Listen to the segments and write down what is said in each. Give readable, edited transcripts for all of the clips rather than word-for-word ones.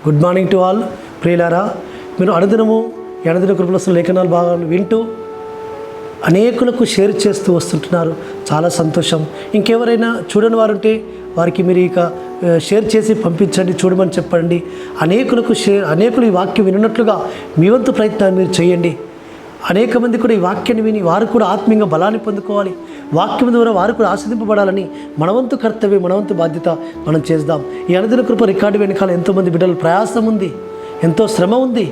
Good morning to all ప్రియులారా. మీరు అనుదినము ఎనదిన కృపలో లేఖనాలు బాగా వింటూ అనేకులకు షేర్ చేస్తూ వస్తుంటున్నారు. చాలా సంతోషం. ఇంకెవరైనా చూడని వారు ఉంటే వారికి మీరు ఇక షేర్ చేసి పంపించండి, చూడమని చెప్పండి. అనేకులు ఈ వాక్యం విన్నట్లుగా మీ వంతు ప్రయత్నాన్ని మీరు చేయండి. అనేక మంది కూడా ఈ వాక్యాన్ని విని వారు కూడా ఆత్మీయంగా బలాన్ని పొందుకోవాలి. వాక్యం ద్వారా వారు కూడా ఆస్వాదింపబడాలని మనవంతు కర్తవ్యం, మనవంతు బాధ్యత మనం చేద్దాం. ఈ అనుదిన కృప రికార్డు వెనకాల ఎంతోమంది బిడ్డల ప్రయాసం ఉంది, ఎంతో శ్రమ ఉంది,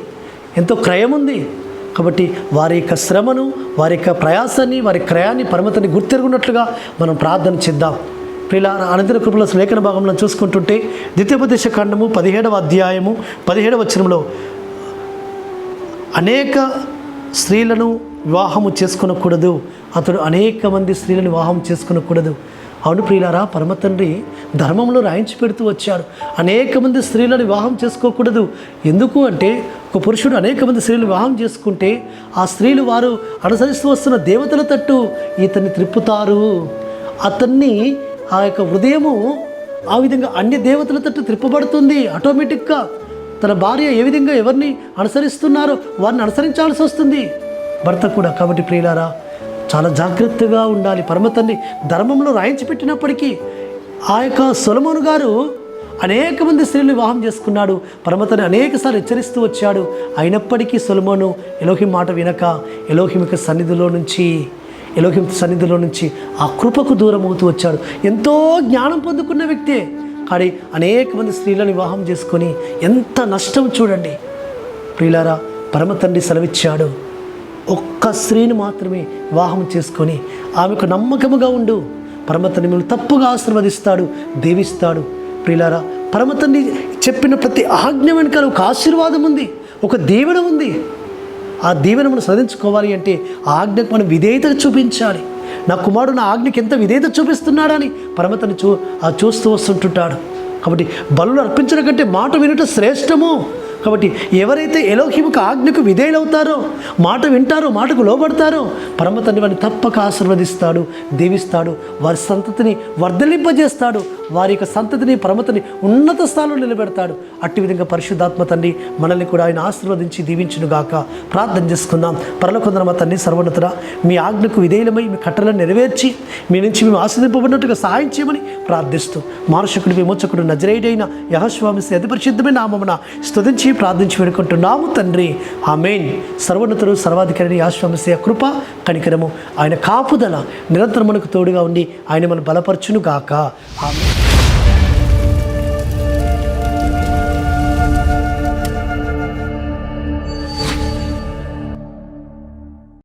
ఎంతో క్రయం ఉంది. కాబట్టి వారి యొక్క శ్రమను, వారి యొక్క ప్రయాసాన్ని, వారి క్రయాన్ని, పరమతని గుర్తెరుగున్నట్లుగా మనం ప్రార్థన చేద్దాం. ప్రియుల అనుదిన కృపల లేఖన భాగంలో చూసుకుంటుంటే ద్వితీయోపదేశ కాండము 17వ అధ్యాయము 17వ వచనంలో అనేక స్త్రీలను వివాహము చేసుకొనకూడదు, అతడు అనేక మంది స్త్రీలను వివాహం చేసుకొనకూడదు. అవును ప్రియులారా, పరమ తండ్రి ధర్మంలో రాయించి పెడుతూ వచ్చాడు. అనేక మంది స్త్రీలను వివాహం చేసుకోకూడదు. ఎందుకు అంటే ఒక పురుషుడు అనేక మంది స్త్రీలు వివాహం చేసుకుంటే ఆ స్త్రీలు వారు అనుసరిస్తూ వస్తున్న దేవతల తట్టు ఇతన్ని త్రిప్పుతారు. అతన్ని ఆ యొక్క హృదయము ఆ విధంగా అన్య దేవతల తట్టు త్రిప్పబడుతుంది. ఆటోమేటిక్గా తన భార్య ఏ విధంగా ఎవరిని అనుసరిస్తున్నారో వారిని అనుసరించాల్సి వస్తుంది, భర్త కూడా. కాబట్టి ప్రియులారా, చాలా జాగ్రత్తగా ఉండాలి. పరమతండ్రి ధర్మంలో రాయించి పెట్టినప్పటికీ ఆ యొక్క సొలొమోను గారు అనేక మంది స్త్రీలు వివాహం చేసుకున్నాడు. పరమతండ్రి అనేకసార్లు హెచ్చరిస్తూ వచ్చాడు. అయినప్పటికీ సొలొమోను ఎలోహిం మాట వినక ఎలోహిం సన్నిధిలో నుంచి ఆ కృపకు దూరం అవుతూ వచ్చాడు. ఎంతో జ్ఞానం పొందుకున్న వ్యక్తే, కానీ అనేక మంది స్త్రీలను వివాహం చేసుకొని ఎంత నష్టం చూడండి ప్రియులారా. పరమతండ్రి సెలవిచ్చాడు, ఒక్క స్త్రీని మాత్రమే వివాహం చేసుకొని ఆమెకు నమ్మకముగా ఉండు, పరమతండ్రి మిమ్మల్ని తప్పుగా ఆశీర్వదిస్తాడు, దీవిస్తాడు. ప్రియులారా, పరమతండ్రి చెప్పిన ప్రతి ఆజ్ఞ వెనకాల ఒక ఆశీర్వాదం ఉంది, ఒక దీవెన ఉంది. ఆ దీవెన మనం సాధించుకోవాలి అంటే ఆ ఆజ్ఞకు మనం విధేయత చూపించాలి. నా కుమారుడు నా ఆజ్ఞకి ఎంత విధేయత చూపిస్తున్నాడని పరమతండ్రి చూస్తూ వస్తుంటుంటాడు. కాబట్టి బలులు అర్పించడం కంటే మాట వినటం శ్రేష్టము. కాబట్టి ఎవరైతే ఎలోహిముకు ఆజ్ఞకు విధేయులవుతారో, మాట వింటారో, మాటకు లోబడతారో, పరమతండ్రి వారిని తప్పక ఆశీర్వదిస్తాడు, దీవిస్తాడు, వారి సంతతిని వర్ధలింపజేస్తాడు, వారి యొక్క సంతతిని పరమతని ఉన్నత స్థానంలో నిలబెడతాడు. అట్టి విధంగా పరిశుద్ధాత్మ తండ్రి మనల్ని కూడా ఆయన ఆశీర్వదించి దీవించునుగాక. ప్రార్థన చేసుకుందాం. పరలోకమందున్న తండ్రి సర్వోన్నతుడా, మీ ఆజ్ఞకు విధేయులమై మీ కట్టలను నెరవేర్చి మీ నుంచి మేము ఆశీర్వదింపబడినట్టుగా సహాయం చేయమని ప్రార్థిస్తూ మానసికుడి విమోచకుడు నజరేయుడైన యెహోషువ మెస్సీయ అతి పరిశుద్ధమైన నామమున స్తుతించి ప్రార్థించి వేడుకుంటున్నాము తండ్రి, ఆమేన్. సర్వోన్నతుడు సర్వాధికారి యెహోషువ మెస్సీయ కృప, కనికరము, ఆయన కాపుదల నిరంతరం మనకు తోడుగా ఉండి ఆయన మనం బలపరచునుగాక. ఆమేన్.